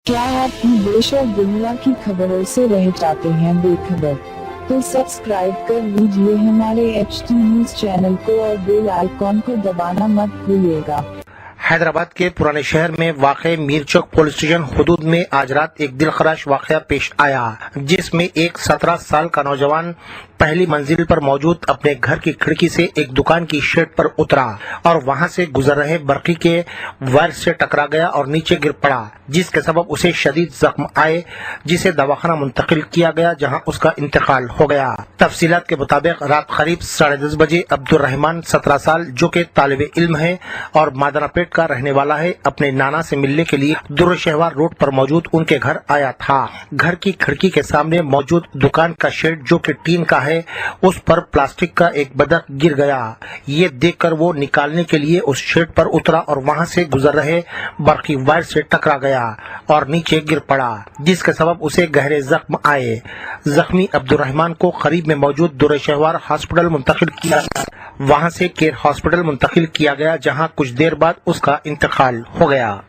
क्या आप देश और दुनिया की खबरों से रह जाते हैं बेखबर? तो सब्सक्राइब कर लीजिए हमारे HT न्यूज चैनल को और बेल आइकॉन को दबाना मत भूलिएगा। हैदराबाद के पुराने शहर में वाक़े मीरचौक पुलिस स्टेशन हुदूद में आज रात एक दिलखराश वाक़या पेश आया, जिसमें एक 17 साल का नौजवान पहली मंजिल पर मौजूद अपने घर की खिड़की से एक दुकान की शेड पर उतरा और वहां से गुजर रहे बर्की के वायर से टकरा गया और नीचे गिर पड़ा, जिसके सबब उसे शदीद जख्म आए, जिसे दवाखाना मुंतकिल किया गया, जहां उसका इंतकाल हो गया। तफसीलात के मुताबिक रात करीब 10:30 बजे अब्दुल रहमान 17 साल जो के तालिबे इल्म है और मादनापेट का रहने वाला है, अपने नाना से मिलने के लिए दुर्शहवार रोड पर मौजूद उनके घर आया था। घर की खिड़की के सामने मौजूद दुकान का शेड जो कि टीन का है, उस पर प्लास्टिक का एक बदक गिर गया। ये देखकर वो निकालने के लिए उस शेड पर उतरा और वहां से गुजर रहे बर्की वायर से टकरा गया और नीचे गिर पड़ा, जिसके सबब उसे गहरे जख्म आए। जख्मी अब्दुल रहमान को करीब में मौजूद दुर्शहवार हॉस्पिटल मुंतकिल किया, वहां से केयर हॉस्पिटल मुंतकिल किया गया, जहां कुछ देर बाद उसका इंतकाल हो गया।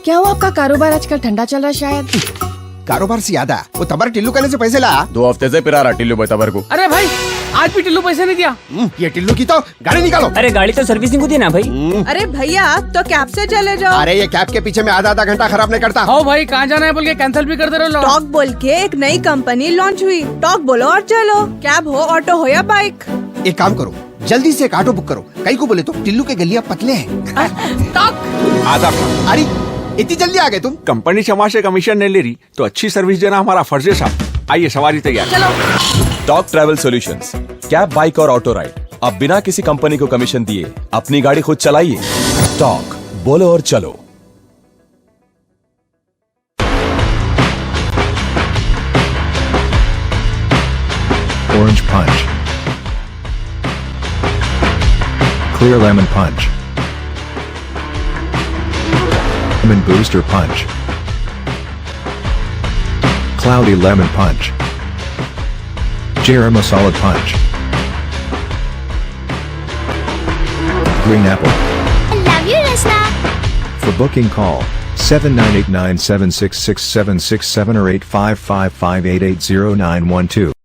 क्या हुआ, आपका कारोबार आजकल ठंडा चल रहा है शायद? कारोबार से याद आया, वो तबर टिल्लू कहने से पैसे ला। 2 हफ्ते से पिरा रहा टिल्लू तबर को। अरे भाई, आज भी टिल्लू पैसे नहीं दिया। ये टिल्लू की तो गाड़ी निकालो। अरे गाड़ी तो सर्विसिंग होती है ना भाई। अरे भैया, तो कैब से चले जाओ। अरे ये कैब के पीछे में आधा घंटा खराब नहीं करता। हाँ भाई, कहाँ जाना है बोल के कैंसिल भी कर दे रहे हो। टॉक बोल के एक नई कंपनी लॉन्च हुई। टॉक बोलो और चलो, कैब हो, ऑटो हो या बाइक। एक काम करो, जल्दी से एक ऑटो बुक करो। कई को बोले तो टिल्लू के गलियां पतले हैं। टॉक आधा अरे इतनी जल्दी आ गए तुम? कंपनी क्षमा से कमीशन नहीं ले रही तो अच्छी सर्विस देना हमारा फर्ज है साहब। आइए, सवारी तैयार। चलो। Talk travel solutions, cab, bike और ऑटो राइड। अब बिना किसी कंपनी को कमीशन दिए अपनी गाड़ी खुद चलाइए। टॉक, बोलो और चलो। Orange Punch, Clear Lemon Punch, Lemon Booster Punch, Cloudy Lemon Punch, Jera Masala Punch, Green Apple. I love you, Rasna. For booking, call 7989766767 or 8555880912.